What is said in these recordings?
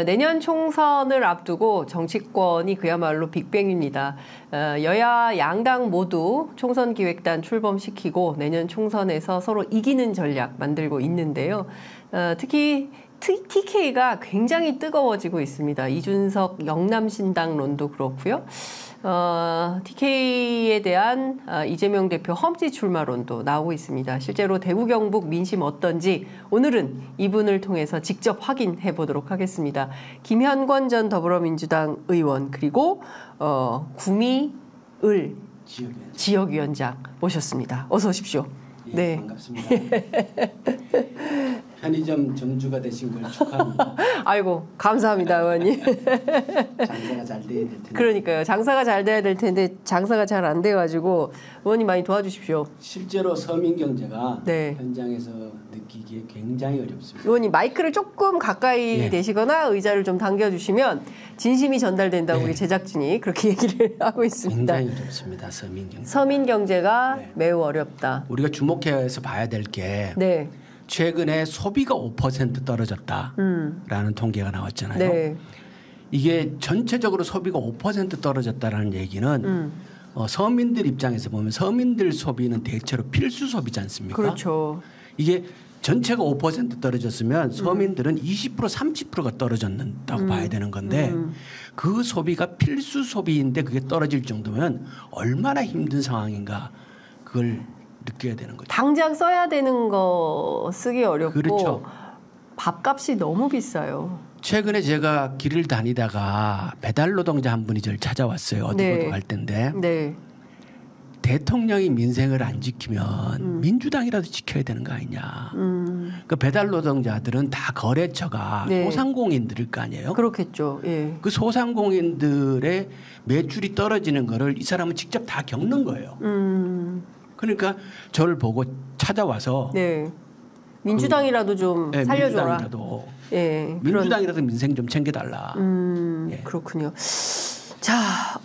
내년 총선을 앞두고 정치권이 그야말로 빅뱅입니다. 여야 양당 모두 총선 기획단 출범시키고 내년 총선에서 서로 이기는 전략 만들고 있는데요. 특히 TK가 굉장히 뜨거워지고 있습니다. 이준석 영남신당론도 그렇고요. TK에 대한 이재명 대표 험지 출마론도 나오고 있습니다. 실제로 대구 경북 민심 어떤지 오늘은 이분을 통해서 직접 확인해 보도록 하겠습니다. 김현권 전 더불어민주당 의원 그리고 구미을 지역위원장 모셨습니다. 어서 오십시오. 예, 네. 반갑습니다. 편의점 점주가 되신 걸 축하합니다. 아이고 감사합니다 의원님. 장사가 잘 돼야 될 텐데. 그러니까요. 장사가 잘 돼야 될 텐데 장사가 잘 안 돼가지고 의원님 많이 도와주십시오. 실제로 서민경제가 네. 현장에서 느끼기에 굉장히 어렵습니다. 의원님 마이크를 조금 가까이 예. 대시거나 의자를 좀 당겨주시면 진심이 전달된다고 예. 우리 제작진이 그렇게 얘기를 하고 있습니다. 굉장히 어렵습니다. 서민경제. 서민경제가 네. 매우 어렵다. 우리가 주목해서 봐야 될 게 네. 최근에 소비가 5% 떨어졌다라는 통계가 나왔잖아요. 네. 이게 전체적으로 소비가 5% 떨어졌다라는 얘기는 서민들 입장에서 보면 서민들 소비는 대체로 필수 소비지 않습니까? 그렇죠. 이게 전체가 5% 떨어졌으면 서민들은 20% 30%가 떨어졌다고 봐야 되는 건데 그 소비가 필수 소비인데 그게 떨어질 정도면 얼마나 힘든 상황인가 그걸 느껴야 되는 거죠. 당장 써야 되는 거 쓰기 어렵고 그렇죠. 밥값이 너무 비싸요. 최근에 제가 길을 다니다가 배달 노동자 한 분이 저를 찾아왔어요. 어디 네. 갈 텐데. 네. 대통령이 민생을 안 지키면 민주당이라도 지켜야 되는 거 아니냐. 그 배달 노동자들은 다 거래처가 네. 소상공인들일 거 아니에요. 그렇겠죠. 예. 그 소상공인들의 매출이 떨어지는 거를 이 사람은 직접 다 겪는 거예요. 그러니까 저를 보고 찾아와서 네. 민주당이라도 좀 네, 살려줘라. 민주당이라도, 예. 민주당이라도 민생 좀 챙겨달라. 예. 그렇군요. 자,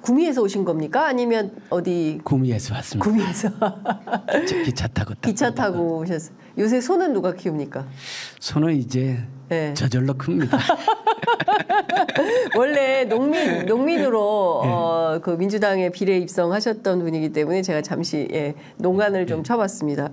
구미에서 오신 겁니까? 아니면 어디? 구미에서 왔습니다. 구미에서 기차 타고 기차 타고 오셨어요. 요새 소는 누가 키웁니까? 소는 이제 네. 저절로 큽니다. 원래 농민으로 그 민주당에 비례 입성하셨던 분이기 때문에 제가 잠시 농간을 좀 쳐봤습니다.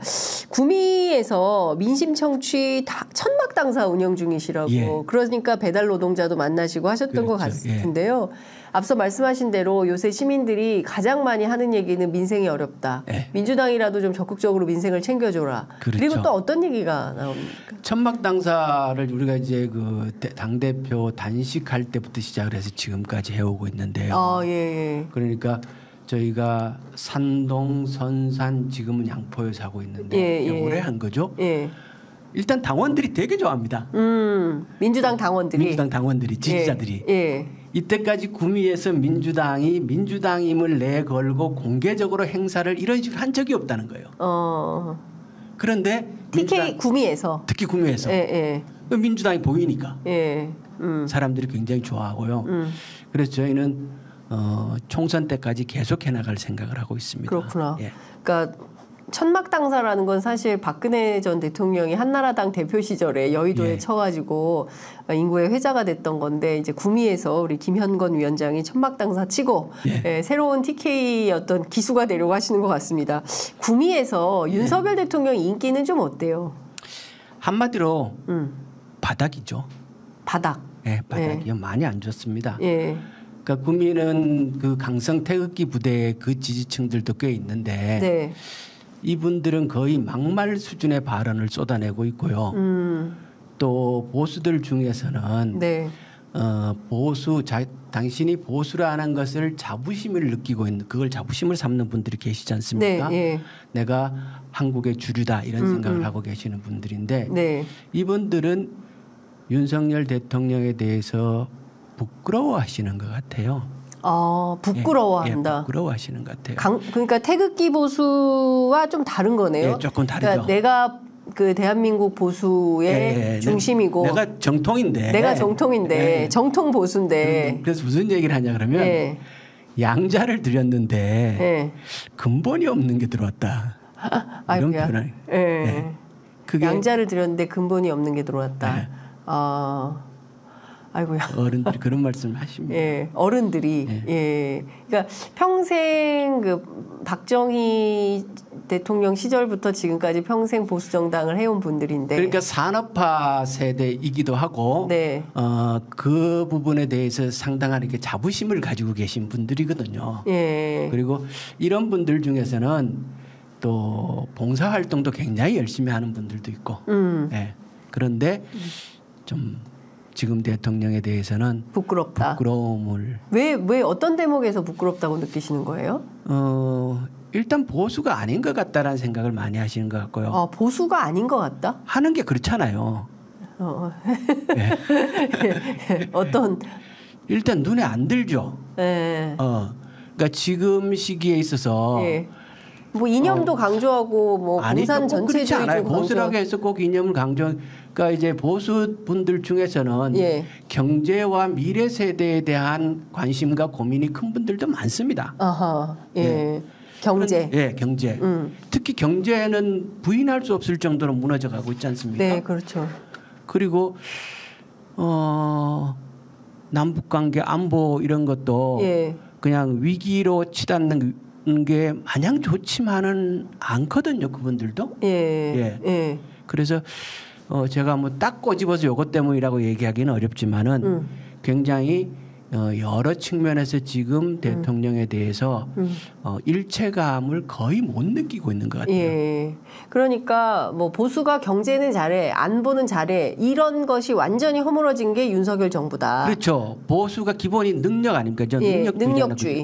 구미에서 민심 청취 천막 당사 운영 중이시라고 예. 그러니까 배달 노동자도 만나시고 하셨던 것 그렇죠. 같은데요. 앞서 말씀하신 대로 요새 시민들이 가장 많이 하는 얘기는 민생이 어렵다. 예. 민주당이라도 좀 적극적으로 민생을 챙겨줘라. 그렇죠. 그리고 또 어떤 얘기가 나옵니까? 천막 당사를 우리가 이제 그 당대표 단식할 때부터 시작을 해서 지금까지 해오고 있는데요. 예. 그러니까 저희가 산동, 선산, 지금은 양포에서 하고 있는데 오래 한 거죠. 예. 일단 당원들이 되게 좋아합니다. 민주당 당원들이. 민주당 당원들이, 지지자들이. 예. 이때까지 구미에서 민주당이 민주당임을 내걸고 공개적으로 행사를 이런 식으로 한 적이 없다는 거예요. 그런데 TK 구미에서. 특히 구미에서 민주당이 보이니까 사람들이 굉장히 좋아하고요. 그래서 저희는 총선 때까지 계속해 나갈 생각을 하고 있습니다. 그렇구나. 예. 그러니까 천막 당사라는 건 사실 박근혜 전 대통령이 한나라당 대표 시절에 여의도에 예. 쳐가지고 인구의 회자가 됐던 건데 이제 구미에서 우리 김현권 위원장이 천막 당사 치고 새로운 TK 어떤 기수가 되려고 하시는 것 같습니다. 구미에서 윤석열 대통령 인기는 좀 어때요? 한마디로 바닥이죠. 바닥. 네, 바닥이요. 많이 안 좋습니다. 예. 그러니까 구미는 그 강성 태극기 부대의 그 지지층들도 꽤 있는데 네. 이분들은 거의 막말 수준의 발언을 쏟아내고 있고요. 또 보수들 중에서는 네. 당신이 보수를 안 한 것을 자부심을 느끼고 있는 그걸 자부심을 삼는 분들이 계시지 않습니까? 네. 내가 한국의 주류다 이런 생각을 하고 계시는 분들인데 네. 이분들은 윤석열 대통령에 대해서 부끄러워하시는 것 같아요. 부끄러워한다. 부끄러워하시는 것 같아요. 그러니까 태극기 보수와 좀 다른 거네요. 네, 조금 다르죠. 그러니까 내가 그 대한민국 보수의 중심이고 내가 정통인데 정통 보수인데 그래서 무슨 얘기를 하냐 그러면 양자를 들였는데 근본이 없는 게 들어왔다. 이런 표현을. 양자를 들였는데 근본이 없는 게 들어왔다. 아이고야. 어른들이 그런 말씀을 하십니다. 예, 어른들이 그러니까 평생 그 박정희 대통령 시절부터 지금까지 평생 보수 정당을 해온 분들인데. 그러니까 산업화 세대이기도 하고, 네. 그 부분에 대해서 상당한 이렇게 자부심을 가지고 계신 분들이거든요. 예. 그리고 이런 분들 중에서는 또 봉사 활동도 굉장히 열심히 하는 분들도 있고, 예. 그런데 좀 지금 대통령에 대해서는 부끄럽다. 부끄러움을 왜 어떤 대목에서 부끄럽다고 느끼시는 거예요? 일단 보수가 아닌 것 같다라는 생각을 많이 하시는 것 같고요. 보수가 아닌 것 같다? 하는 게 그렇잖아요. 네. 어떤 일단 눈에 안 들죠. 네. 그러니까 지금 시기에 있어서 뭐 이념도 강조하고 뭐 공산 전체주의 보수라고 해서 꼭 이념을 강조. 그러니까 이제 보수 분들 중에서는 경제와 미래 세대에 대한 관심과 고민이 큰 분들도 많습니다. 아하, 경제. 경제. 특히 경제는 부인할 수 없을 정도로 무너져가고 있지 않습니까? 네, 그렇죠. 그리고 남북 관계 안보 이런 것도 그냥 위기로 치닫는 게 마냥 좋지만은 않거든요, 그분들도. 그래서 제가 뭐 딱 꼬집어서 요것 때문이라고 얘기하기는 어렵지만은 굉장히 여러 측면에서 지금 대통령에 대해서 일체감을 거의 못 느끼고 있는 것 같아요. 그러니까 뭐 보수가 경제는 잘해, 안보는 잘해 이런 것이 완전히 허물어진 게 윤석열 정부다. 그렇죠. 보수가 기본이 능력 아닙니까?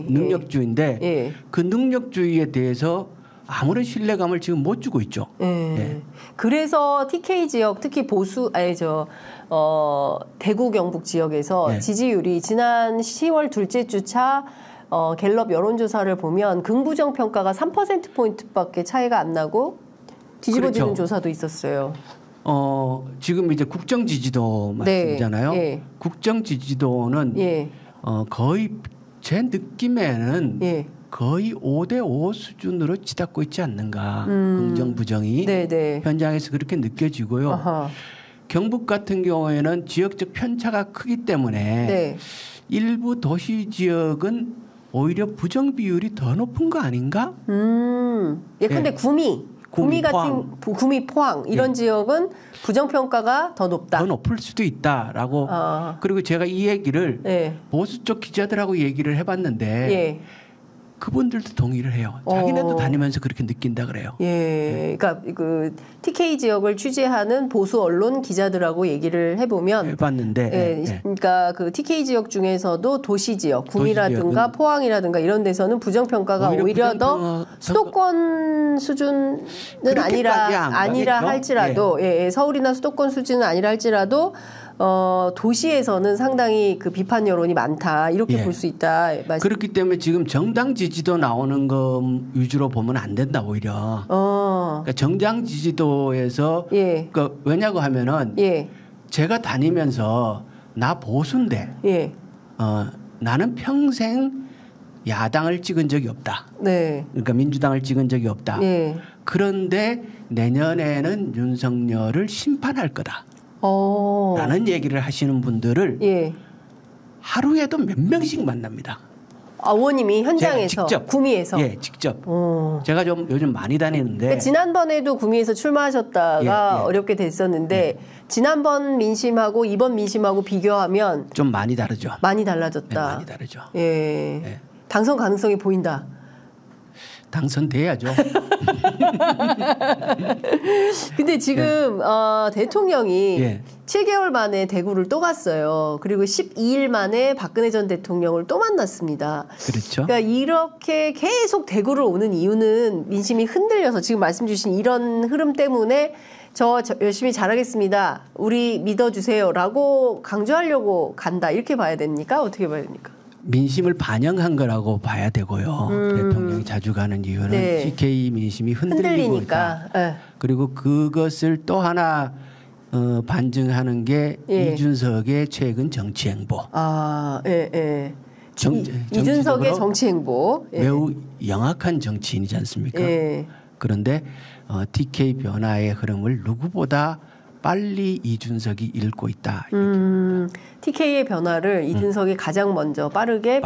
능력주의인데 그 능력주의에 대해서 아무런 신뢰감을 지금 못 주고 있죠. 그래서 TK 지역 특히 대구 경북 지역에서 지지율이 지난 10월 둘째 주차 갤럽 여론조사를 보면 긍부정 평가가 3%포인트밖에 차이가 안 나고 뒤집어지는 조사도 있었어요. 지금 이제 국정 지지도 말씀이잖아요. 국정 지지도는 거의 제 느낌에는 거의 5대5 수준으로 치닫고 있지 않는가. 긍정 부정이 현장에서 그렇게 느껴지고요. 경북 같은 경우에는 지역적 편차가 크기 때문에 일부 도시 지역은 오히려 부정 비율이 더 높은 거 아닌가? 근데 구미 포항 이런 지역은 부정 평가가 더 높다. 더 높을 수도 있다라고. 그리고 제가 이 얘기를 보수 쪽 기자들하고 얘기를 해봤는데 그분들도 동의를 해요. 자기네도 다니면서 그렇게 느낀다 그래요. 그러니까 그 TK 지역을 취재하는 보수 언론 기자들하고 얘기를 해봤는데, 그러니까 그 TK 지역 중에서도 도시 지역, 구미라든가 포항이라든가 이런 데서는 부정 평가가 오히려 더 수도권 수준은 아니라 할지라도, 서울이나 수도권 수준은 아니라 할지라도. 도시에서는 상당히 그 비판 여론이 많다 이렇게 볼 수 있다. 그렇기 때문에 지금 정당 지지도 나오는 거 위주로 보면 안 된다 오히려. 그러니까 정당 지지도에서 그러니까 왜냐고 하면은 제가 다니면서 나 보수인데 나는 평생 야당을 찍은 적이 없다. 그러니까 민주당을 찍은 적이 없다. 그런데 내년에는 윤석열을 심판할 거다. 라는 얘기를 하시는 분들을 하루에도 몇 명씩 만납니다. 의원님이 현장에서 직접, 구미에서 직접. 제가 좀 요즘 많이 다니는데 그러니까 지난번에도 구미에서 출마하셨다가 어렵게 됐었는데 지난번 민심하고 이번 민심하고 비교하면 좀 많이 다르죠. 많이 달라졌다. 많이 다르죠. 당선 가능성이 보인다. 당선돼야죠. 근데 지금 대통령이 7개월 만에 대구를 또 갔어요. 그리고 12일 만에 박근혜 전 대통령을 또 만났습니다. 그렇죠. 그러니까 이렇게 계속 대구를 오는 이유는 민심이 흔들려서 지금 말씀 주신 이런 흐름 때문에 저 열심히 잘하겠습니다. 우리 믿어주세요라고 강조하려고 간다. 이렇게 봐야 됩니까? 어떻게 봐야 됩니까? 민심을 반영한 거라고 봐야 되고요. 대통령이 자주 가는 이유는 TK 민심이 흔들리고 있다. 그리고 그것을 또 하나 반증하는 게 이준석의 최근 정치 행보. 이준석의 정치 행보. 매우 영악한 정치인이지 않습니까? 그런데 TK 변화의 흐름을 누구보다 빨리 이준석이 읽고 있다. TK의 변화를 이준석이 가장 먼저 빠르게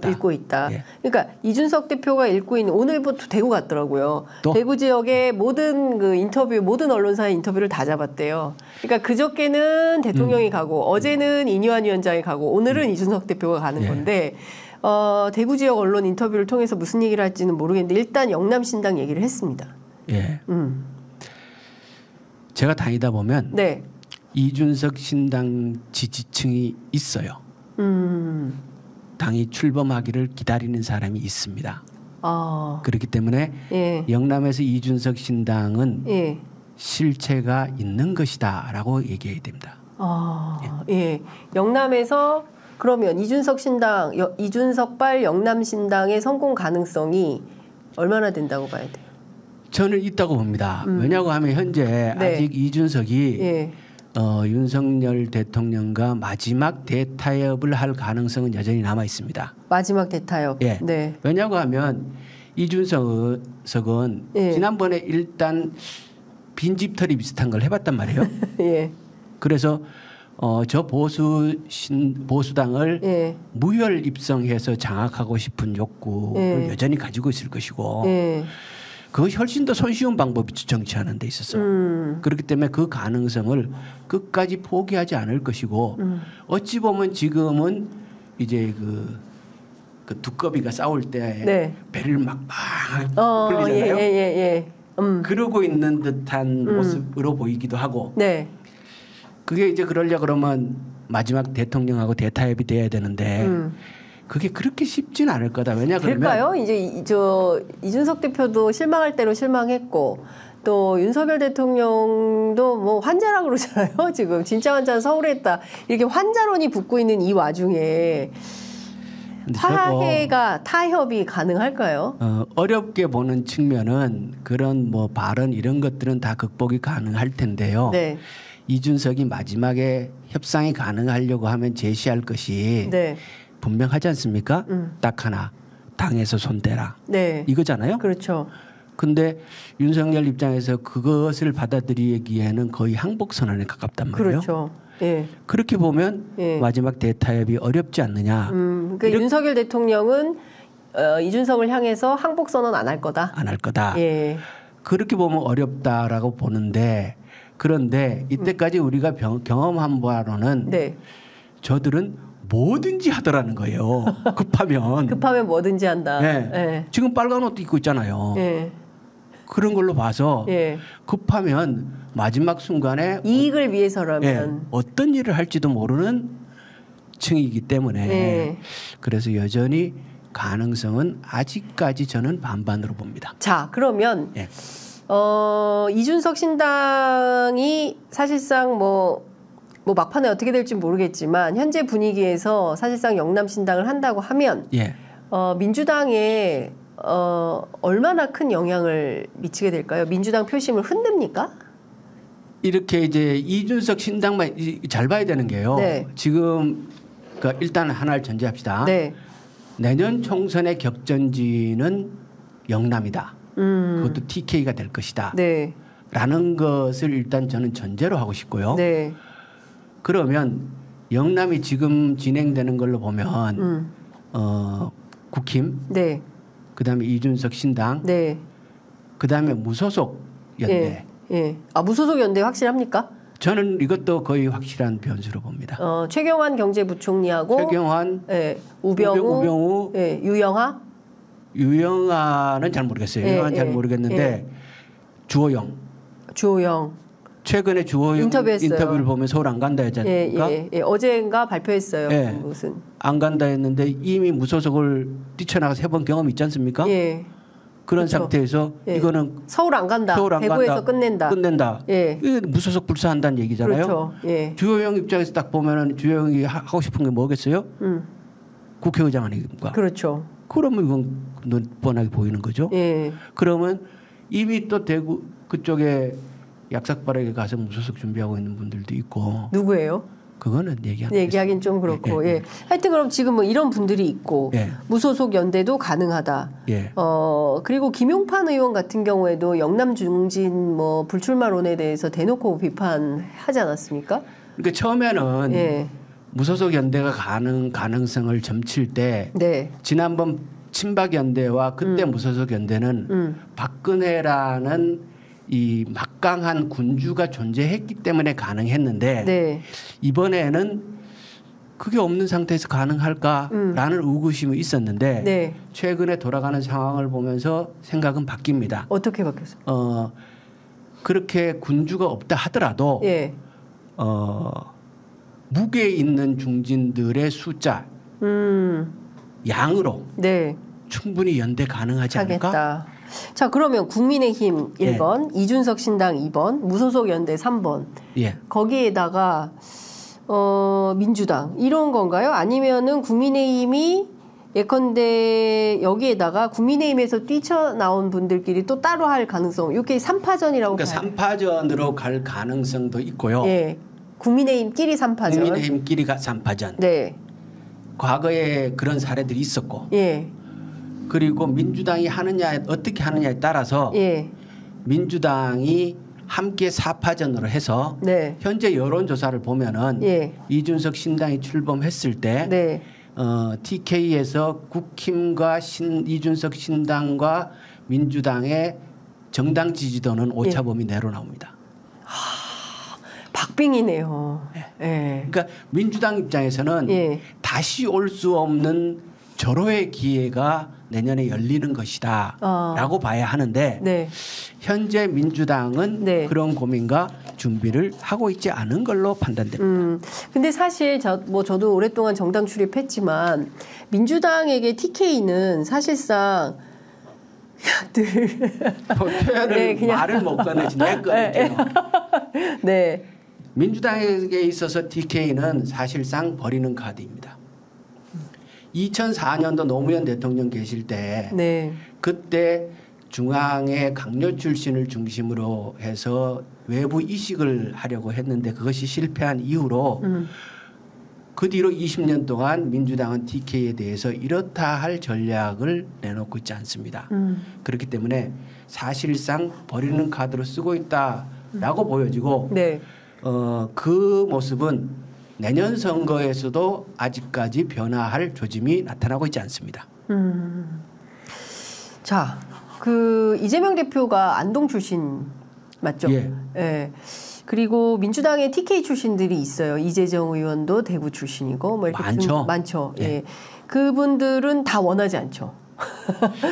읽고 있다. 예. 그러니까 이준석 대표가 읽고 있는 오늘부터 대구 갔더라고요. 대구 지역의 모든 그 인터뷰, 모든 언론사의 인터뷰를 다 잡았대요. 그러니까 그저께는 대통령이 가고 어제는 이뇨한 위원장이 가고 오늘은 이준석 대표가 가는 예. 건데 대구 지역 언론 인터뷰를 통해서 무슨 얘기를 할지는 모르겠는데 일단 영남신당 얘기를 했습니다. 예. 제가 다니다 보면 네. 이준석 신당 지지층이 있어요. 당이 출범하기를 기다리는 사람이 있습니다. 그렇기 때문에 예. 영남에서 이준석 신당은 예. 실체가 있는 것이다라고 얘기해야 됩니다. 예. 영남에서 그러면 이준석 신당, 이준석발 영남신당의 성공 가능성이 얼마나 된다고 봐야 돼요? 저는 있다고 봅니다. 왜냐고 하면 현재 네. 아직 이준석이 예. 윤석열 대통령과 마지막 대타협을 할 가능성은 여전히 남아 있습니다. 마지막 대타협. 예. 네. 왜냐고 하면 이준석은 예. 지난번에 일단 빈집털이 비슷한 걸 해봤단 말이에요. 예. 그래서 저 보수당을 예. 무혈 입성해서 장악하고 싶은 욕구를 예. 여전히 가지고 있을 것이고 예. 그거 훨씬 더 손쉬운 방법이 정치하는 데 있어서 그렇기 때문에 그 가능성을 끝까지 포기하지 않을 것이고 어찌 보면 지금은 이제 그 두꺼비가 싸울 때 네. 배를 막 풀리잖아요. 예. 그러고 있는 듯한 모습으로 보이기도 하고 네. 그게 이제 그러려 그러면 마지막 대통령하고 대타협이 돼야 되는데 그게 그렇게 쉽진 않을 거다. 왜냐 그러면 될까요? 이제 이준석 대표도 실망할 대로 실망했고 또 윤석열 대통령도 뭐 환자라 그러잖아요. 지금 진짜 환자는 서울에 있다. 이렇게 환자론이 붙고 있는 이 와중에 화해가 타협이 가능할까요? 어렵게 보는 측면은 그런 뭐 발언 이런 것들은 다 극복이 가능할 텐데요. 네. 이준석이 마지막에 협상이 가능하려고 하면 제시할 것이 네. 분명하지 않습니까? 딱 하나 당에서 손대라. 네. 이거잖아요. 그렇죠. 근데 윤석열 입장에서 그것을 받아들이기에는 거의 항복 선언에 가깝단 말이에요. 그렇죠. 예. 그렇게 보면 예. 마지막 대타협이 어렵지 않느냐. 그러니까 윤석열 대통령은 이준석을 향해서 항복 선언 안 할 거다. 안 할 거다. 예. 그렇게 보면 어렵다라고 보는데 그런데 이때까지 우리가 경험한 바로는 네. 저들은 뭐든지 하더라는 거예요. 급하면 뭐든지 한다. 네. 예. 지금 빨간 옷도 입고 있잖아요. 예. 그런 걸로 봐서 예. 급하면 마지막 순간에 이익을 위해서라면 예, 어떤 일을 할지도 모르는 층이기 때문에 예. 그래서 여전히 가능성은 아직까지 저는 반반으로 봅니다. 자, 그러면 예. 이준석 신당이 사실상 뭐 막판에 어떻게 될지 모르겠지만 현재 분위기에서 사실상 영남 신당을 한다고 하면 예. 민주당에 얼마나 큰 영향을 미치게 될까요? 민주당 표심을 흔듭니까? 이렇게 이제 이준석 신당만 잘 봐야 되는 게요. 네. 지금 그러니까 일단 하나를 전제합시다. 네. 내년 총선의 격전지는 영남이다. 그것도 TK가 될 것이다. 네. 라는 것을 일단 저는 전제로 하고 싶고요. 네. 그러면 영남이 지금 진행되는 걸로 보면 국힘, 네. 그다음에 이준석 신당, 네. 그다음에 무소속 연대. 예. 무소속 연대 확실합니까? 저는 이것도 거의 확실한 변수로 봅니다. 최경환 경제부총리하고 최경환, 예, 우병우, 예, 유영하. 유영아는 잘 모르겠어요. 유영아는 잘 모르겠는데 주호영. 최근에 주호영 인터뷰를 보면 서울 안 간다 했지 않습니까? 예. 어제인가 발표했어요. 예. 무슨 안 간다 했는데 이미 무소속을 뛰쳐나가서 해본 경험이 있지 않습니까? 예. 그런 그렇죠. 상태에서 예. 이거는 서울 안 간다. 대구에서 끝낸다. 예. 이게 무소속 불사한다는 얘기잖아요. 그렇죠. 예. 주호영 입장에서 딱 보면은 주호영이 하고 싶은 게 뭐겠어요? 국회의장 아닙니까? 그렇죠. 그러면 이건 뻔하게 보이는 거죠. 예. 그러면 이미 또 대구 그쪽에 약삭바락에 가서 무소속 준비하고 있는 분들도 있고. 누구예요? 그거는 얘기하긴 좀 그렇고. 예. 하여튼 그럼 지금 뭐 이런 분들이 있고 무소속 연대도 가능하다. 그리고 김용판 의원 같은 경우에도 영남 중진 뭐 불출마론에 대해서 대놓고 비판하지 않았습니까? 그러니까 처음에는 무소속 연대가 가능성을 점칠 때 지난번 친박 연대와 그때 무소속 연대는 박근혜라는 이 막강한 군주가 존재했기 때문에 가능했는데 이번에는 그게 없는 상태에서 가능할까라는 의구심이 있었는데 최근에 돌아가는 상황을 보면서 생각은 바뀝니다. 어떻게 바뀌었어요? 그렇게 군주가 없다 하더라도 무게에 있는 중진들의 숫자 양으로 충분히 연대 가능하지 않을까? 자, 그러면 국민의힘 1번, 이준석 신당 2번, 무소속 연대 3번. 거기에다가 민주당 이런 건가요? 아니면은 국민의힘이 예컨대 여기에다가 국민의힘에서 뛰쳐나온 분들끼리 또 따로 할 가능성. 이게 3파전이라고. 그러니까 3파전으로 갈 가능성도 있고요. 국민의힘끼리 3파전. 국민의힘끼리가 3파전. 과거에 그런 사례들이 있었고. 그리고 민주당이 하느냐 어떻게 하느냐에 따라서 민주당이 함께 4파전으로 해서 현재 여론조사를 보면은 이준석 신당이 출범했을 때 TK에서 국힘과 이준석 신당과 민주당의 정당 지지도는 오차범위 내로 나옵니다. 박빙이네요. 그러니까 민주당 입장에서는 다시 올 수 없는 절호의 기회가 내년에 열리는 것이다 라고 봐야 하는데 현재 민주당은 그런 고민과 준비를 하고 있지 않은 걸로 판단됩니다. 근데 사실 저도 오랫동안 정당 출입했지만 민주당에게 TK는 사실상 늘 표현을 그냥 말을 못 꺼내지 내 꺼내죠. 민주당에게 있어서 TK는 사실상 버리는 카드입니다. 2004년도 노무현 대통령 계실 때 그때 중앙의 강요 출신을 중심으로 해서 외부 이식을 하려고 했는데 그것이 실패한 이후로 그 뒤로 20년 동안 민주당은 TK에 대해서 이렇다 할 전략을 내놓고 있지 않습니다. 그렇기 때문에 사실상 버리는 카드로 쓰고 있다라고 보여지고 그 모습은 내년 선거에서도 아직까지 변화할 조짐이 나타나고 있지 않습니다. 자, 그 이재명 대표가 안동 출신 맞죠? 그리고 민주당의 TK 출신들이 있어요. 이재정 의원도 대구 출신이고 뭐 이렇게 많죠. 그분들은 다 원하지 않죠.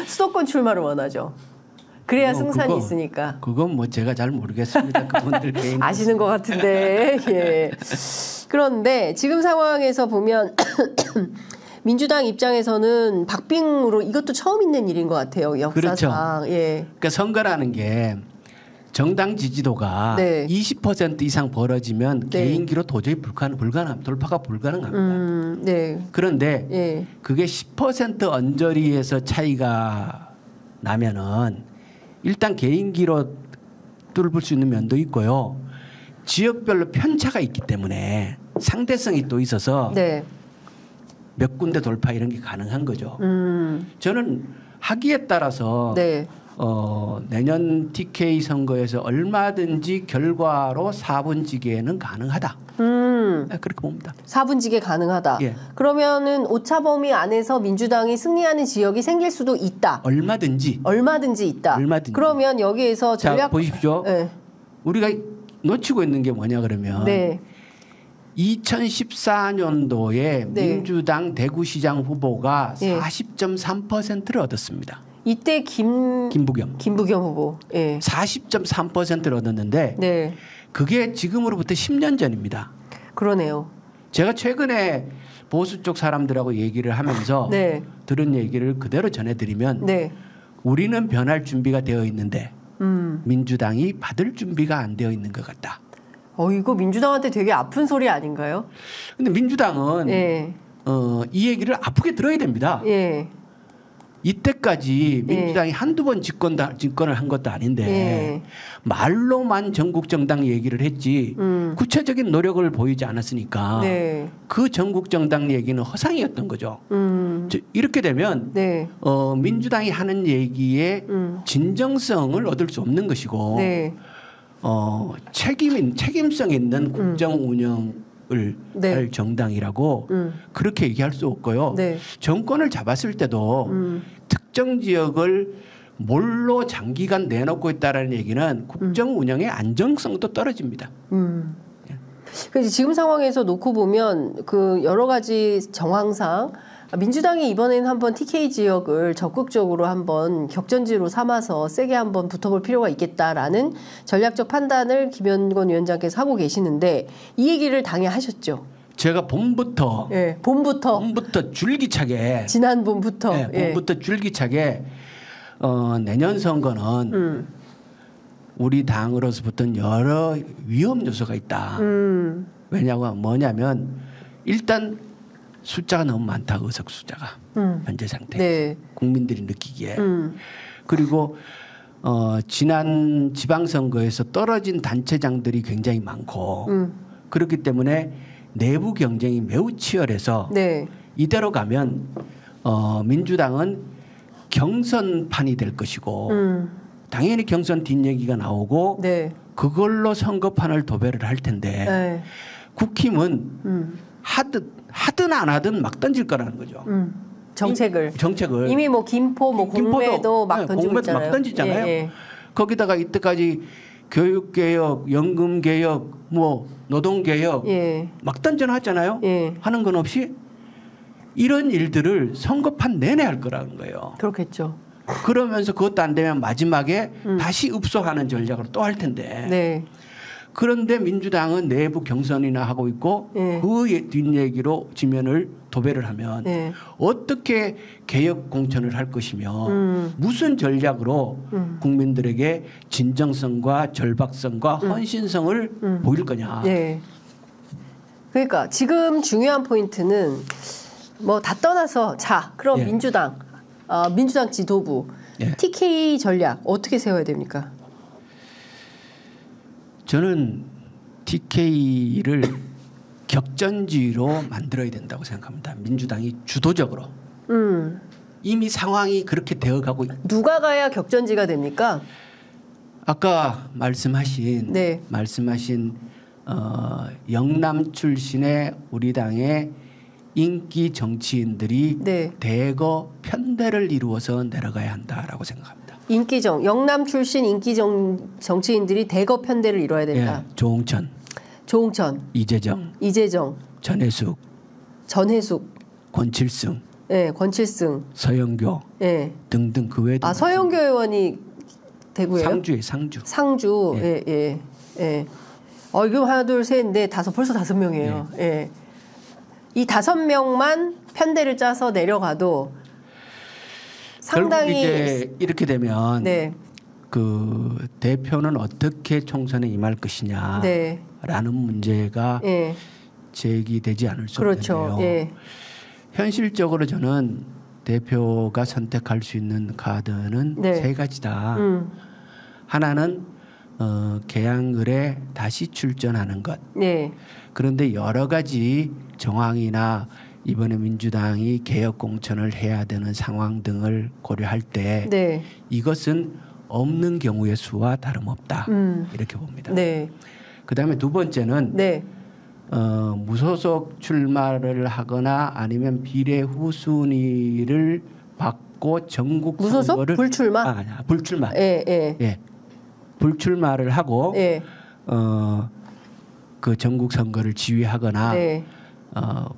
수도권 출마를 원하죠. 그래야 승산이 있으니까. 그건 뭐 제가 잘 모르겠습니다. 그분들 개인 아시는 것 같은데. 그런데 지금 상황에서 보면 민주당 입장에서는 박빙으로 이것도 처음 있는 일인 것 같아요. 역사상. 그러니까 선거라는 게 정당 지지도가 20% 이상 벌어지면 개인기로 도저히 돌파가 불가능합니다. 그런데 그게 10% 언저리에서 차이가 나면은 일단 개인기로 뚫을 수 있는 면도 있고요. 지역별로 편차가 있기 때문에 상대성이 또 있어서 몇 군데 돌파 이런 게 가능한 거죠. 저는 하기에 따라서 내년 TK 선거에서 얼마든지 결과로 4분지기에는 가능하다. 그렇게 봅니다. 4분지기 가능하다. 그러면은 오차범위 안에서 민주당이 승리하는 지역이 생길 수도 있다. 얼마든지 있다. 그러면 여기에서 전략. 자, 보십시오. 우리가 놓치고 있는 게 뭐냐 그러면 2014년도에 민주당 대구시장 후보가 40.3%를 얻었습니다. 이때 김부겸 후보 40.3%를 얻었는데 그게 지금으로부터 10년 전입니다. 그러네요. 제가 최근에 보수 쪽 사람들하고 얘기를 하면서 들은 얘기를 그대로 전해드리면 우리는 변할 준비가 되어 있는데 민주당이 받을 준비가 안 되어 있는 것 같다. 이거 민주당한테 되게 아픈 소리 아닌가요? 근데 민주당은 이 얘기를 아프게 들어야 됩니다. 이때까지 민주당이 한두 번 집권을 한 것도 아닌데 말로만 전국 정당 얘기를 했지 구체적인 노력을 보이지 않았으니까 그 전국 정당 얘기는 허상이었던 거죠. 이렇게 되면 민주당이 하는 얘기에 진정성을 얻을 수 없는 것이고 책임성 있는 국정 운영을 할 정당이라고 그렇게 얘기할 수 없고요. 정권을 잡았을 때도 특정 지역을 몰로 장기간 내놓고 있다라는 얘기는 국정 운영의 안정성도 떨어집니다. 그래서 지금 상황에서 놓고 보면 그 여러 가지 정황상 민주당이 이번에는 한번 TK 지역을 적극적으로 한번 격전지로 삼아서 세게 한번 붙어볼 필요가 있겠다라는 전략적 판단을 김현권 위원장께서 하고 계시는데 이 얘기를 당에 하셨죠. 제가 봄부터 줄기차게 지난 봄부터 봄부터 줄기차게 내년 선거는 우리 당으로서부터는 여러 위험 요소가 있다. 뭐냐면 일단 숫자가 너무 많다. 의석 숫자가 현재 상태 국민들이 느끼기에 그리고 지난 지방선거에서 떨어진 단체장들이 굉장히 많고 그렇기 때문에 내부 경쟁이 매우 치열해서 이대로 가면 민주당은 경선판이 될 것이고 당연히 경선 뒷얘기가 나오고 그걸로 선거판을 도배를 할 텐데 국힘은 하든 안 하든 막 던질 거라는 거죠. 정책을 이미 뭐 김포 공매도 막 던지고 있잖아요. 막 던지잖아요. 거기다가 이때까지 교육개혁, 연금개혁, 뭐 노동개혁 막 던져놨잖아요. 하는 건 없이 이런 일들을 선거판 내내 할 거라는 거예요. 그렇겠죠. 그러면서 그것도 안 되면 마지막에 다시 읍소하는 전략으로 또 할 텐데 그런데 민주당은 내부 경선이나 하고 있고 그 뒷얘기로 지면을 도배를 하면 어떻게 개혁 공천을 할 것이며 무슨 전략으로 국민들에게 진정성과 절박성과 헌신성을 보일 거냐. 그러니까 지금 중요한 포인트는 뭐 다 떠나서 자 그럼 민주당 지도부 TK 전략 어떻게 세워야 됩니까? 저는 TK를 격전지로 만들어야 된다고 생각합니다. 민주당이 주도적으로. 이미 상황이 그렇게 되어가고 누가 가야 격전지가 됩니까? 아까 말씀하신 영남 출신의 우리 당의 인기 정치인들이 대거 편대를 이루어서 내려가야 한다라고 생각합니다. 영남 출신 인기 정치인들이 대거 편대를 이뤄야 된다. 조홍천, 이재정, 전해숙, 권칠승, 권칠승, 서영교 등등 그 외에도 서영교 의원이 대구예요? 상주. 이거 하나 둘 셋 넷 다섯 벌써 5명이에요. 이 5명만 편대를 짜서 내려가도 상당히 결국 이제 이렇게 되면 그 대표는 어떻게 총선에 임할 것이냐라는 문제가 제기되지 않을 수 없는데요. 현실적으로 저는 대표가 선택할 수 있는 카드는 3가지다. 하나는 개항을에 다시 출전하는 것. 그런데 여러 가지 정황이나 이번에 민주당이 개혁 공천을 해야 되는 상황 등을 고려할 때 이것은 없는 경우의 수와 다름없다. 이렇게 봅니다. 그다음에 두 번째는 무소속 출마를 하거나 아니면 비례 후순위를 받고 전국 선거를 불출마? 불출마. 불출마를 하고 그 전국 선거를 지휘하거나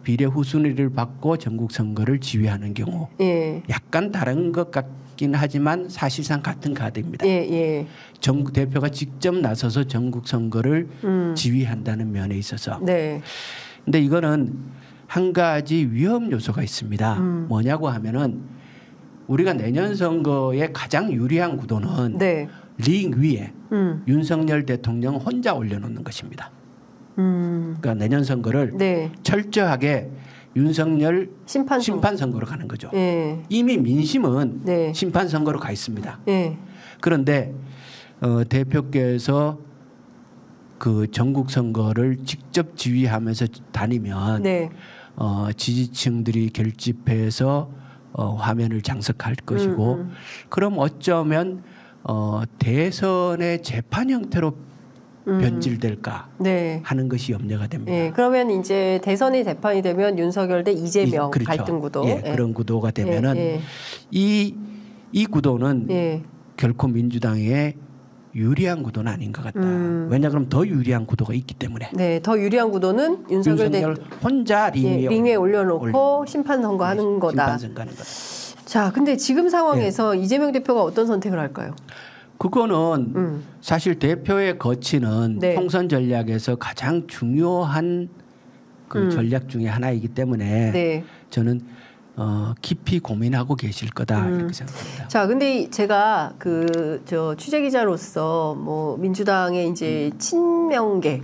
비례 후순위를 받고 전국 선거를 지휘하는 경우 약간 다른 것 같긴 하지만 사실상 같은 카드입니다. 전국 대표가 직접 나서서 전국 선거를 지휘한다는 면에 있어서. 근데 이거는 한 가지 위험 요소가 있습니다. 뭐냐고 하면은 우리가 내년 선거에 가장 유리한 구도는 링 위에 윤석열 대통령 혼자 올려놓는 것입니다. 그러니까 내년 선거를 철저하게 윤석열 심판 심판선거로 가는 거죠. 예. 이미 민심은 네. 심판선거로 가 있습니다. 예. 그런데 대표께서 그 전국 선거를 직접 지휘하면서 다니면 네. 지지층들이 결집해서 화면을 장식할 것이고 그럼 어쩌면 대선의 재판 형태로 변질될까 네. 하는 것이 염려가 됩니다. 예. 그러면 이제 대선이 재판이 되면 윤석열 대 이재명 그렇죠. 갈등 구도. 예, 예. 그런 구도가 되면은 예. 이 구도는 예. 결코 민주당에 유리한 구도는 아닌 것 같다. 왜냐 그러면 더 유리한 구도가 있기 때문에. 네, 더 유리한 구도는 윤석열 혼자 링에 올려놓고 심판 선거하는 거다. 심판 선거하는 거다. 자, 근데 지금 상황에서 이재명 대표가 어떤 선택을 할까요? 그거는 사실 대표의 거치는 네. 총선 전략에서 가장 중요한 그 전략 중에 하나이기 때문에 네. 저는 깊이 고민하고 계실 거다 이렇게 생각합니다. 자, 근데 제가 저 취재 기자로서 뭐 민주당의 이제 친명계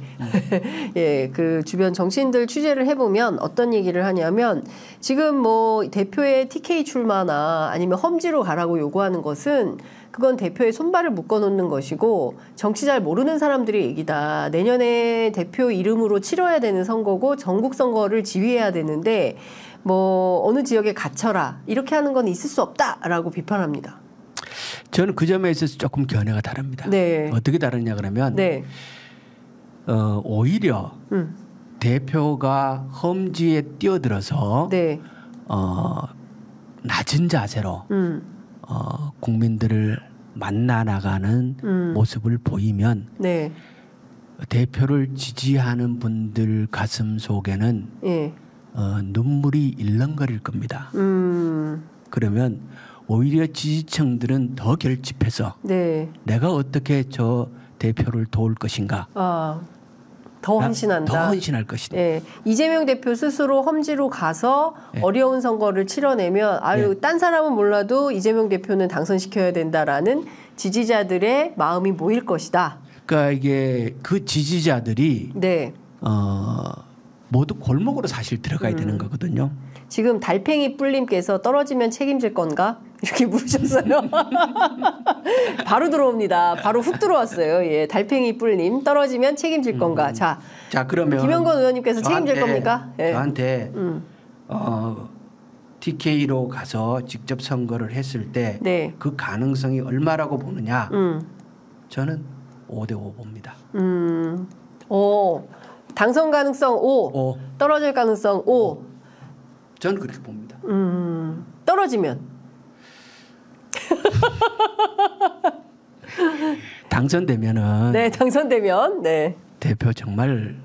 예, 그 주변 정치인들 취재를 해보면 어떤 얘기를 하냐면 지금 뭐 대표의 TK 출마나 아니면 험지로 가라고 요구하는 것은 그건 대표의 손발을 묶어놓는 것이고 정치 잘 모르는 사람들의 얘기다. 내년에 대표 이름으로 치러야 되는 선거고 전국 선거를 지휘해야 되는데 뭐 어느 지역에 갇혀라 이렇게 하는 건 있을 수 없다라고 비판합니다. 저는 그 점에 있어서 조금 견해가 다릅니다. 네. 어떻게 다르냐 그러면 네. 오히려 대표가 험지에 뛰어들어서 네. 낮은 자세로 국민들을 만나 나가는 모습을 보이면 네. 대표를 지지하는 분들 가슴 속에는 예. 눈물이 일렁거릴 겁니다. 그러면 오히려 지지층들은 더 결집해서 네. 내가 어떻게 저 대표를 도울 것인가. 더 헌신한다. 더 헌신할 것이다. 예. 이재명 대표 스스로 험지로 가서 어려운 선거를 치러내면 딴 사람은 몰라도 이재명 대표는 당선시켜야 된다라는 지지자들의 마음이 모일 것이다. 그러니까 이게 그 지지자들이 네. 모두 골목으로 사실 들어가야 되는 거거든요. 지금 달팽이 뿔님께서 떨어지면 책임질 건가? 이렇게 물으셨어요. 바로 들어옵니다. 바로 훅 들어왔어요. 예, 달팽이 뿔님 떨어지면 책임질 건가? 자, 그러면 김영건 의원님께서 책임질 겁니까? 예. 저한테 TK로 가서 직접 선거를 했을 때 그 네. 가능성이 얼마라고 보느냐? 저는 5대5 봅니다. 당선 가능성 5, 떨어질 가능성 5. 저는 그렇게 봅니다. 떨어지면 당선되면은 네, 당선되면 네. 대표 정말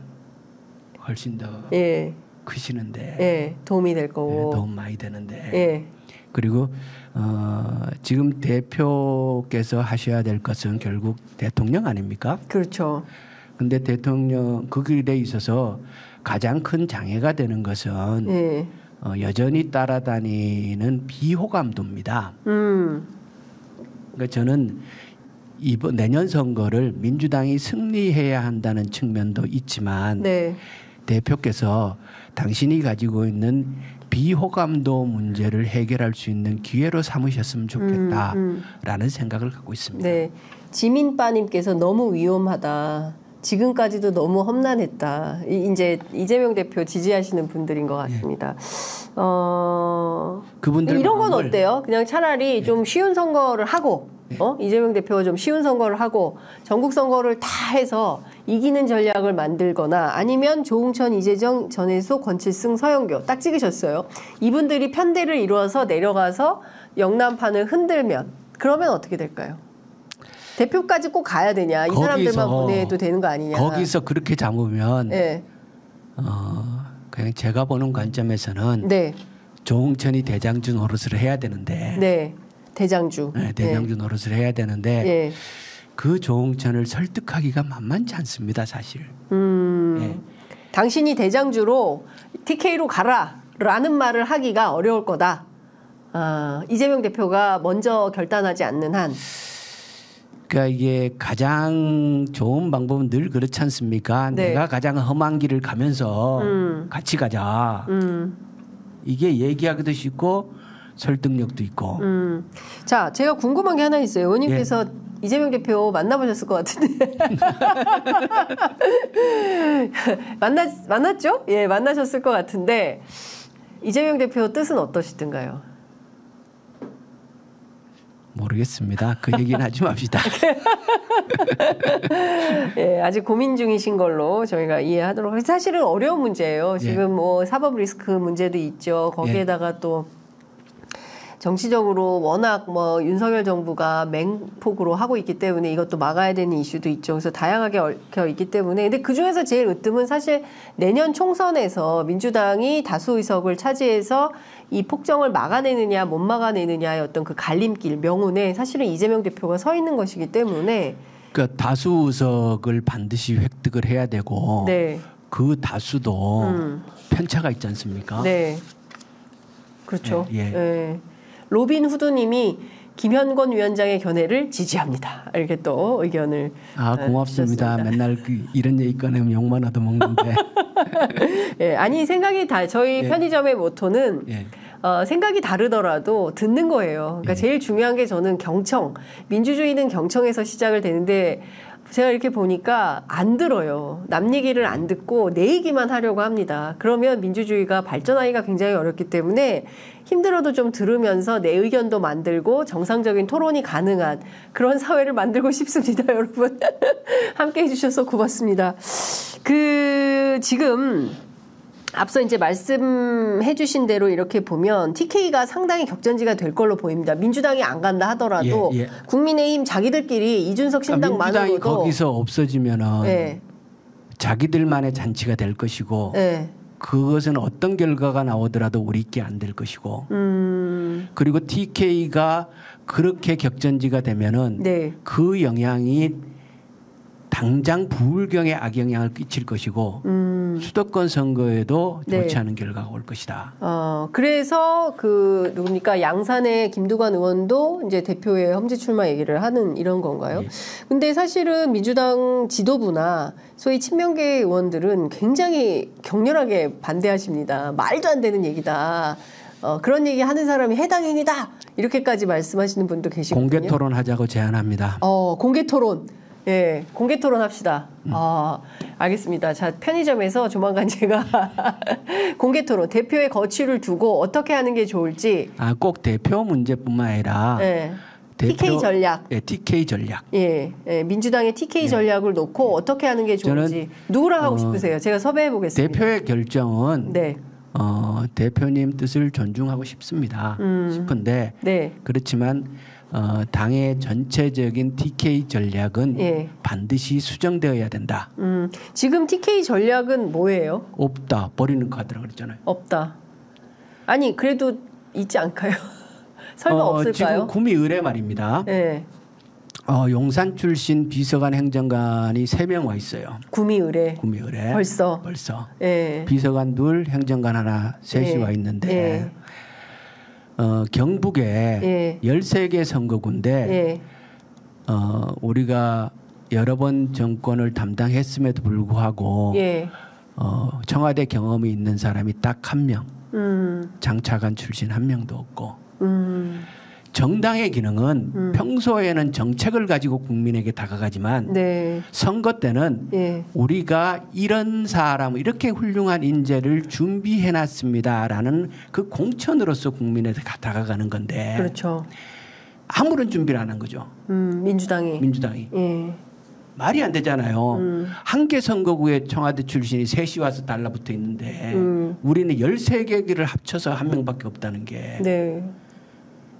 훨씬 더 예. 크시는데 예, 도움이 될 거고. 도움 많이 되는데 예. 그리고 지금 대표께서 하셔야 될 것은 결국 대통령 아닙니까? 그렇죠. 근데 대통령 그 길에 있어서 가장 큰 장애가 되는 것은 예. 여전히 따라다니는 비호감도입니다. 그러니까 저는 이번 내년 선거를 민주당이 승리해야 한다는 측면도 있지만 네. 대표께서 당신이 가지고 있는 비호감도 문제를 해결할 수 있는 기회로 삼으셨으면 좋겠다라는 생각을 갖고 있습니다. 네. 지민빠님께서 너무 위험하다. 지금까지도 너무 험난했다. 이제 이재명 대표 지지하시는 분들인 것 같습니다. 그분들 이런 건 어때요? 그냥 차라리 좀 쉬운 선거를 하고 이재명 대표가 좀 쉬운 선거를 하고 전국 선거를 다 해서 이기는 전략을 만들거나 아니면 조응천, 이재정, 전해수, 권칠승, 서영교 딱 찍으셨어요. 이분들이 편대를 이루어서 내려가서 영남판을 흔들면 그러면 어떻게 될까요? 대표까지 꼭 가야 되냐? 이 사람들만 보내도 되는 거 아니냐? 거기서 그렇게 잡으면 네. 그냥 제가 보는 관점에서는 네. 조응천이 대장주 노릇을 해야 되는데 네. 대장주. 네, 대장주 노릇을 해야 되는데 네. 그 조응천을 설득하기가 만만치 않습니다, 사실. 네. 당신이 대장주로 TK로 가라라는 말을 하기가 어려울 거다. 이재명 대표가 먼저 결단하지 않는 한. 그러니까 이게 가장 좋은 방법은 늘 그렇지 않습니까? 네. 내가 가장 험한 길을 가면서 같이 가자. 이게 얘기하기도 쉽고 설득력도 있고. 자, 제가 궁금한 게 하나 있어요. 의원님께서 이재명 대표 만나보셨을 것 같은데. 만났죠? 예, 만나셨을 것 같은데 이재명 대표 뜻은 어떠시던가요? 모르겠습니다. 그 얘기는 하지 맙시다. 예, 아직 고민 중이신 걸로 저희가 이해하도록 하겠습니다. 사실은 어려운 문제예요. 지금 뭐 사법 리스크 문제도 있죠. 거기에다가 또 정치적으로 워낙 뭐 윤석열 정부가 맹폭으로 하고 있기 때문에 이것도 막아야 되는 이슈도 있죠. 그래서 다양하게 얽혀 있기 때문에. 근데 그중에서 제일 으뜸은 사실 내년 총선에서 민주당이 다수 의석을 차지해서 이 폭정을 막아내느냐 못 막아내느냐의 어떤 그 갈림길 명운에 사실은 이재명 대표가 서 있는 것이기 때문에 그러니까 다수 의석을 반드시 획득을 해야 되고 네. 그 다수도 편차가 있지 않습니까? 네. 그렇죠. 예. 예. 로빈 후드님이 김현권 위원장의 견해를 지지합니다. 이렇게 또 의견을 고맙습니다. 맨날 이런 얘기 꺼내면 욕만 얻어먹는데. 예, 아니 생각이 다 저희 편의점의 모토는 생각이 다르더라도 듣는 거예요. 그러니까 제일 중요한 게 저는 경청. 민주주의는 경청에서 시작을 되는데 제가 이렇게 보니까 안 들어요. 남 얘기를 안 듣고 내 얘기만 하려고 합니다. 그러면 민주주의가 발전하기가 굉장히 어렵기 때문에 힘들어도 좀 들으면서 내 의견도 만들고 정상적인 토론이 가능한 그런 사회를 만들고 싶습니다. 여러분 함께 해주셔서 고맙습니다. 지금 앞서 이제 말씀해 주신 대로 이렇게 보면 TK가 상당히 격전지가 될 걸로 보입니다. 민주당이 안 간다 하더라도 국민의힘 자기들끼리 이준석 신당만으로도 민주당이 거기서 없어지면은 자기들만의 잔치가 될 것이고 그것은 어떤 결과가 나오더라도 우리께 안 될 것이고 그리고 TK가 그렇게 격전지가 되면은 그 영향이 당장 부울경에 악영향을 끼칠 것이고 수도권 선거에도 좋지 않은 결과가 올 것이다. 그래서 누굽니까 양산의 김두관 의원도 이제 대표의 험지 출마 얘기를 하는 이런 건가요? 근데 사실은 민주당 지도부나 소위 친명계 의원들은 굉장히 격렬하게 반대하십니다. 말도 안 되는 얘기다. 그런 얘기 하는 사람이 해당 행위다. 이렇게까지 말씀하시는 분도 계시거든요. 공개 토론하자고 제안합니다. 공개 토론. 예, 공개 토론 합시다. 알겠습니다. 자, 편의점에서 조만간 제가 공개 토론, 대표의 거취를 두고 어떻게 하는 게 좋을지. 꼭 대표 문제뿐만 아니라. TK 전략. TK 전략. 민주당의 TK 전략을 놓고 어떻게 하는 게 좋을지. 누구랑 하고 싶으세요? 제가 섭외해 보겠습니다. 대표의 결정은 대표님 뜻을 존중하고 싶습니다. 싶은데 그렇지만 당의 전체적인 TK 전략은 반드시 수정되어야 된다. 지금 TK 전략은 뭐예요? 없다. 버리는 카드라고 그랬잖아요. 없다. 아니 그래도 있지 않을까요? 설마 없을까요? 지금 구미 의뢰 말입니다. 용산 출신 비서관 행정관이 3명 와 있어요. 구미 의뢰. 구미 의뢰. 벌써. 비서관 2, 행정관 1, 셋이 와 있는데 경북에 13개 선거구인데 우리가 여러 번 정권을 담당했음에도 불구하고 청와대 경험이 있는 사람이 딱 1명, 장차관 출신 1명도 없고 정당의 기능은 평소에는 정책을 가지고 국민에게 다가가지만 선거 때는 우리가 이런 사람, 이렇게 훌륭한 인재를 준비해놨습니다라는 그 공천으로서 국민에게 다가가는 건데 그렇죠. 아무런 준비를 안 한 거죠. 민주당이. 말이 안 되잖아요. 한 개 선거구에 청와대 출신이 3이 와서 달라붙어 있는데 우리는 13개를 합쳐서 1명밖에 없다는 게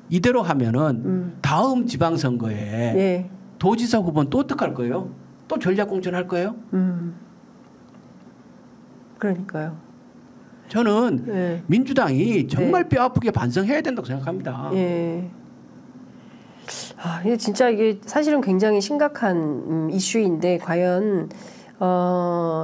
이대로 하면은 다음 지방선거에 도지사 후보는 또 어떡할 거예요? 또 전략공천할 거예요? 그러니까요. 저는 민주당이 정말 뼈아프게 반성해야 된다고 생각합니다. 이게 진짜 이게 사실은 굉장히 심각한 이슈인데 과연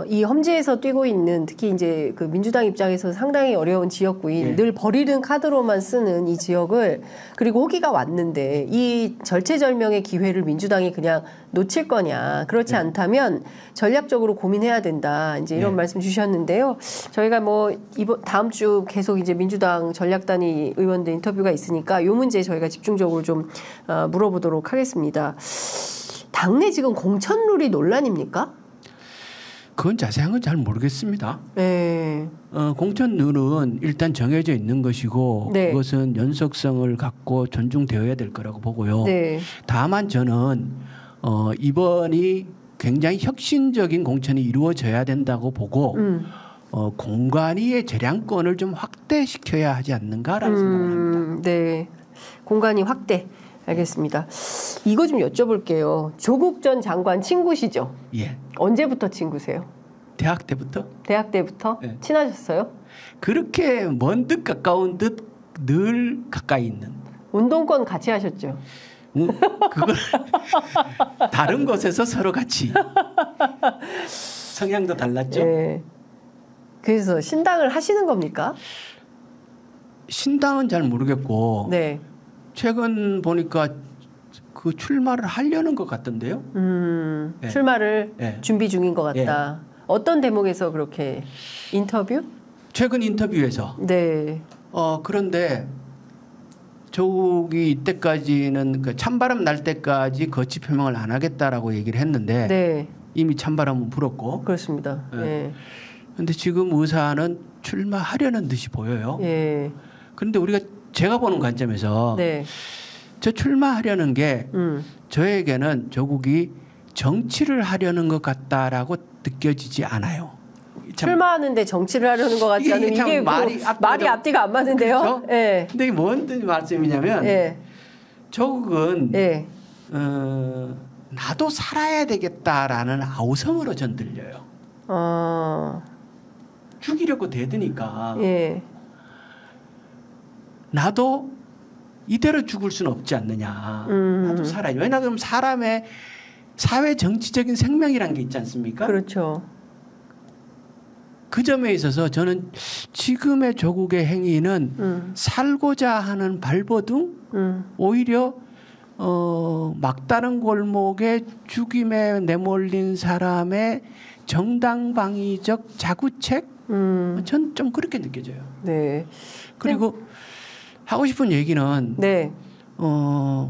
이 험지에서 뛰고 있는 특히 이제 그 민주당 입장에서 상당히 어려운 지역구인 예. 늘 버리는 카드로만 쓰는 이 지역을 그리고 호기가 왔는데 이 절체절명의 기회를 민주당이 그냥 놓칠 거냐 그렇지 예. 않다면 전략적으로 고민해야 된다 이제 이런 예. 말씀 주셨는데요. 저희가 뭐 다음 주 계속 이제 민주당 전략단위 의원들 인터뷰가 있으니까 이 문제 저희가 집중적으로 좀 물어보도록 하겠습니다. 당내 지금 공천룰이 논란입니까? 그건 자세한 건 잘 모르겠습니다. 네. 공천룰은 일단 정해져 있는 것이고 네. 그것은 연속성을 갖고 존중되어야 될 거라고 보고요. 네. 다만 저는 이번이 굉장히 혁신적인 공천이 이루어져야 된다고 보고 공관위의 재량권을 좀 확대시켜야 하지 않는가라는 생각을 합니다. 네. 공간이 확대. 알겠습니다. 이거 좀 여쭤볼게요. 조국 전 장관 친구시죠? 예. 언제부터 친구세요? 대학 때부터? 대학 때부터? 네. 친하셨어요? 그렇게 먼 듯 가까운 듯 늘 가까이 있는. 운동권 같이 하셨죠? 그걸 다른 곳에서 서로 같이 성향도 달랐죠. 네. 그래서 신당을 하시는 겁니까? 신당은 잘 모르겠고 네. 최근 보니까 그 출마를 하려는 것 같던데요. 네. 출마를 네. 준비 중인 것 같다. 어떤 대목에서 그렇게 인터뷰? 최근 인터뷰에서. 네. 그런데 조국이 이때까지는 그 찬바람 날 때까지 거취 표명을 안 하겠다라고 얘기를 했는데 네. 이미 찬바람은 불었고. 그렇습니다. 네. 그런데 지금 의사는 출마하려는 듯이 보여요. 예. 그런데 제가 보는 관점에서 네. 저 출마하려는 게 저에게는 조국이 정치를 하려는 것 같다라고 느껴지지 않아요. 출마하는데 정치를 하려는 것 같지 않으면 이게 말이 앞뒤가 안 맞는데요. 그렇죠? 예. 근데 이게 뭔 말씀이냐면 예. 조국은 예. 나도 살아야 되겠다라는 아우성으로 전 들려요. 죽이려고 대드니까 예. 나도 이대로 죽을 수는 없지 않느냐. 나도 살아요. 왜냐하면 사람의 사회 정치적인 생명이란 게 있지 않습니까? 그렇죠. 그 점에 있어서 저는 지금의 조국의 행위는 살고자 하는 발버둥 오히려 막다른 골목에 죽임에 내몰린 사람의 정당방위적 자구책 전 좀 그렇게 느껴져요. 네. 그리고 하고 싶은 얘기는 네.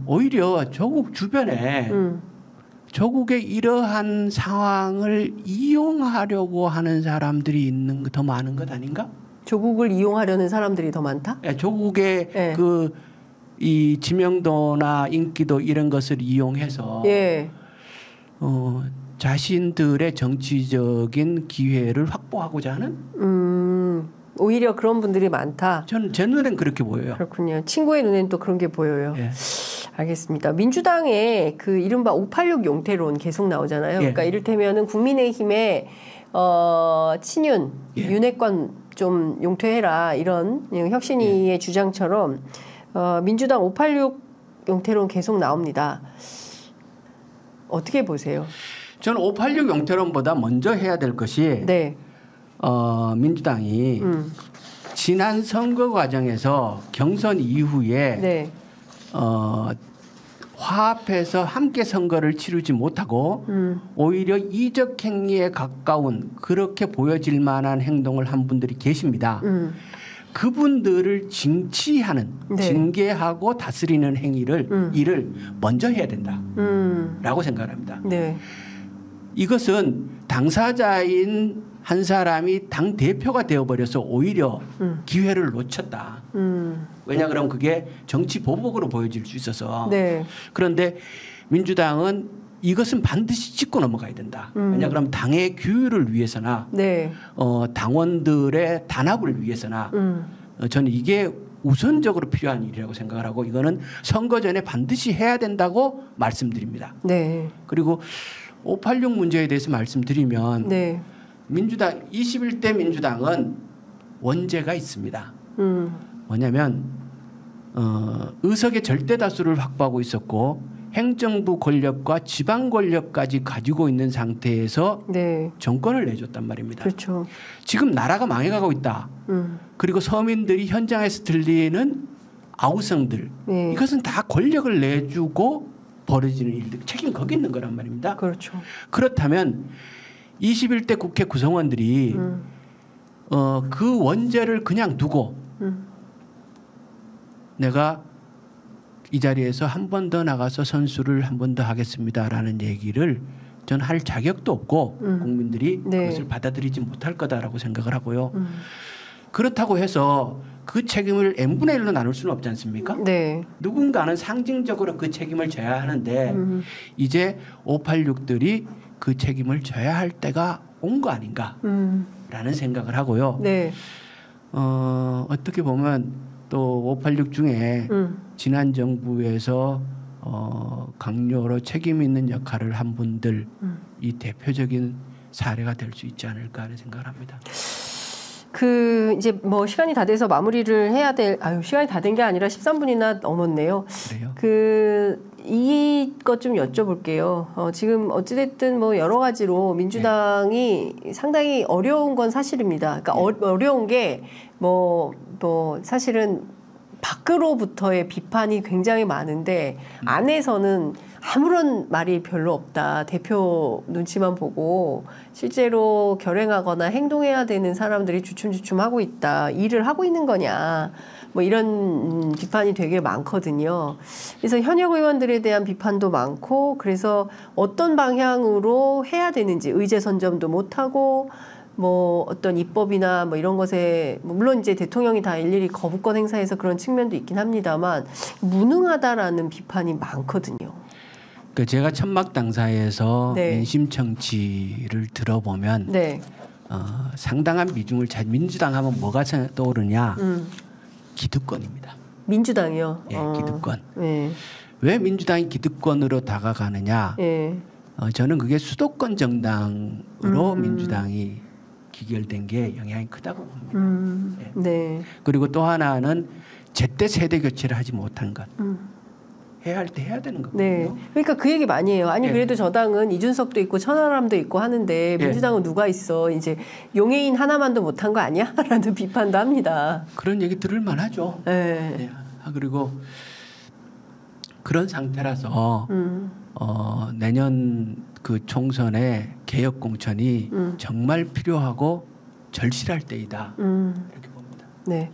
오히려 조국 주변에 조국의 이러한 상황을 이용하려고 하는 사람들이 있는 더 많은 것 아닌가? 조국을 이용하려는 사람들이 더 많다? 네, 조국의 네. 이 지명도나 인기도 이런 것을 이용해서 예. 자신들의 정치적인 기회를 확보하고자 하는 오히려 그런 분들이 많다. 제 눈엔 그렇게 보여요. 그렇군요. 친구의 눈엔 또 그런 게 보여요. 예. 알겠습니다. 민주당의 그 이른바 586 용태론 계속 나오잖아요. 예. 그러니까 이를테면은 국민의힘의 친윤, 예. 윤핵관 좀 용퇴해라 이런 혁신위의 주장처럼 민주당 586 용태론 계속 나옵니다. 어떻게 보세요? 저는 586 용태론보다 먼저 해야 될 것이 네. 민주당이 지난 선거 과정에서 경선 이후에 네. 화합해서 함께 선거를 치르지 못하고 오히려 이적 행위에 가까운 그렇게 보여질 만한 행동을 한 분들이 계십니다. 그분들을 징치하는 네. 징계하고 다스리는 일을 먼저 해야 된다라고 생각합니다. 네. 이것은 당사자인 한 사람이 당 대표가 되어버려서 오히려 기회를 놓쳤다. 왜냐 그러면 그게 정치 보복으로 보여질 수 있어서. 네. 그런데 민주당은 이것은 반드시 짚고 넘어가야 된다. 왜냐 그러면 당의 규율을 위해서나 네. 당원들의 단합을 위해서나 저는 이게 우선적으로 필요한 일이라고 생각을 하고 이거는 선거 전에 반드시 해야 된다고 말씀드립니다. 네. 그리고 586 문제에 대해서 말씀드리면 네. 민주당 21대 민주당은 원죄가 있습니다. 뭐냐면 의석의 절대 다수를 확보하고 있었고 행정부 권력과 지방 권력까지 가지고 있는 상태에서 네. 정권을 내줬단 말입니다. 그렇죠. 지금 나라가 망해가고 있다. 그리고 서민들이 현장에서 들리는 아우성들 네. 이것은 다 권력을 내주고 벌어지는 일들 책임 거기 있는 거란 말입니다. 그렇죠. 그렇다면 21대 국회 구성원들이 그 원죄를 그냥 두고 내가 이 자리에서 한 번 더 나가서 선수를 한 번 더 하겠습니다라는 얘기를 전 할 자격도 없고 국민들이 네. 그것을 받아들이지 못할 거다라고 생각을 하고요. 그렇다고 해서 그 책임을 n분의 1로 나눌 수는 없지 않습니까? 네. 누군가는 상징적으로 그 책임을 져야 하는데 이제 586들이 그 책임을 져야 할 때가 온 거 아닌가라는 생각을 하고요. 네. 어떻게 보면 또 586 중에 지난 정부에서 강요로 책임 있는 역할을 한 분들 이 대표적인 사례가 될 수 있지 않을까 하는 생각을 합니다. 그 이제 뭐 시간이 다 돼서 마무리를 해야 될 시간이 다 된 게 아니라 13분이나 넘었네요. 그래요? 이것 좀 여쭤볼게요. 지금 어찌됐든 뭐 여러 가지로 민주당이 상당히 어려운 건 사실입니다. 그러니까 어려운 게 뭐 사실은 밖으로부터의 비판이 굉장히 많은데 안에서는 아무런 말이 별로 없다. 대표 눈치만 보고 실제로 결행하거나 행동해야 되는 사람들이 주춤주춤 하고 있다. 일을 하고 있는 거냐. 뭐 이런 비판이 되게 많거든요. 그래서 현역 의원들에 대한 비판도 많고 그래서 어떤 방향으로 해야 되는지 의제 선점도 못하고 뭐 어떤 입법이나 뭐 이런 것에 물론 이제 대통령이 다 일일이 거부권 행사해서 그런 측면도 있긴 합니다만 무능하다라는 비판이 많거든요. 그 제가 천막 당사에서 네. 민심 청취를 들어보면 네. 상당한 비중을 민주당 하면 뭐가 떠오르냐? 기득권입니다. 민주당이요. 예, 기득권. 네. 왜 민주당이 기득권으로 다가가느냐? 네. 저는 그게 수도권 정당으로 민주당이 기결된 게 영향이 크다고 봅니다. 예. 네. 그리고 또 하나는 제때 세대 교체를 하지 못한 것. 해야 할 때 해야 되는 거거든요. 네. 그러니까 그 얘기 많이 해요. 아니 예. 그래도 저 당은 이준석도 있고 천하람도 있고 하는데 민주당은 누가 있어. 이제 용해인 하나만도 못한 거 아니야? 라는 비판도 합니다. 그런 얘기 들을 만하죠. 네. 네. 그리고 그런 상태라서 내년 그 총선에 개혁 공천이 정말 필요하고 절실할 때이다. 이렇게 봅니다. 네.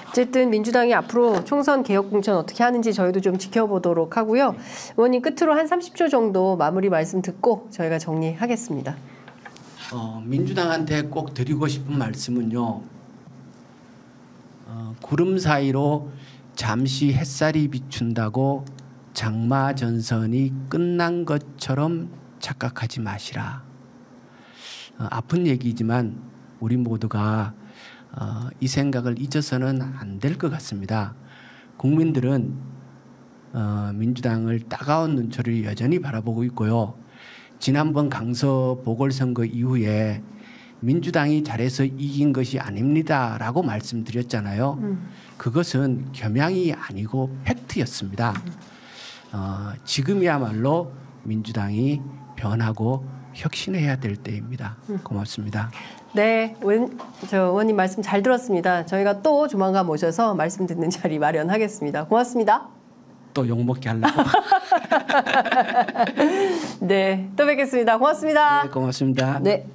어쨌든 민주당이 앞으로 총선 개혁 공천 어떻게 하는지 저희도 좀 지켜보도록 하고요. 의원님 끝으로 한 30초 정도 마무리 말씀 듣고 저희가 정리하겠습니다. 민주당한테 꼭 드리고 싶은 말씀은요. 구름 사이로 잠시 햇살이 비춘다고 장마 전선이 끝난 것처럼 착각하지 마시라. 아픈 얘기지만 우리 모두가 이 생각을 잊어서는 안 될 것 같습니다. 국민들은 민주당을 따가운 눈초리를 여전히 바라보고 있고요. 지난번 강서 보궐선거 이후에 민주당이 잘해서 이긴 것이 아닙니다라고 말씀드렸잖아요. 그것은 겸양이 아니고 팩트였습니다. 지금이야말로 민주당이 변하고 혁신해야 될 때입니다. 고맙습니다. 네, 의원님 말씀 잘 들었습니다. 저희가 또 조만간 모셔서 말씀 듣는 자리 마련하겠습니다. 고맙습니다. 또 욕먹게 하려고. 네, 또 뵙겠습니다. 고맙습니다. 네, 고맙습니다. 네.